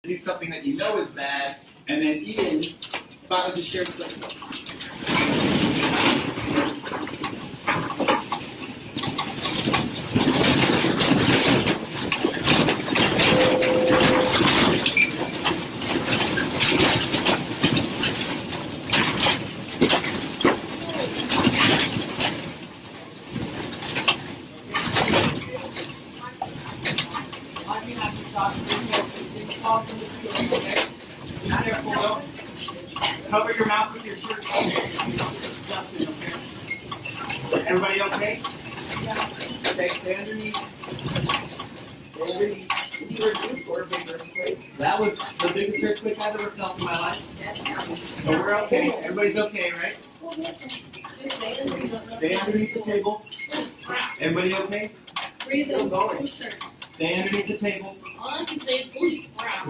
Do something that you know is bad, and then Ian finally just shared with us. Cover your mouth with your shirt. Everybody okay? Stay underneath. Stay underneath. Did you reduce or a big earthquake? That was the biggest earthquake I've ever felt in my life. So we're okay. Everybody's okay, right? Stay underneath the table. Everybody okay? Breathe in. Stay underneath the table. All I can say is, holy crap.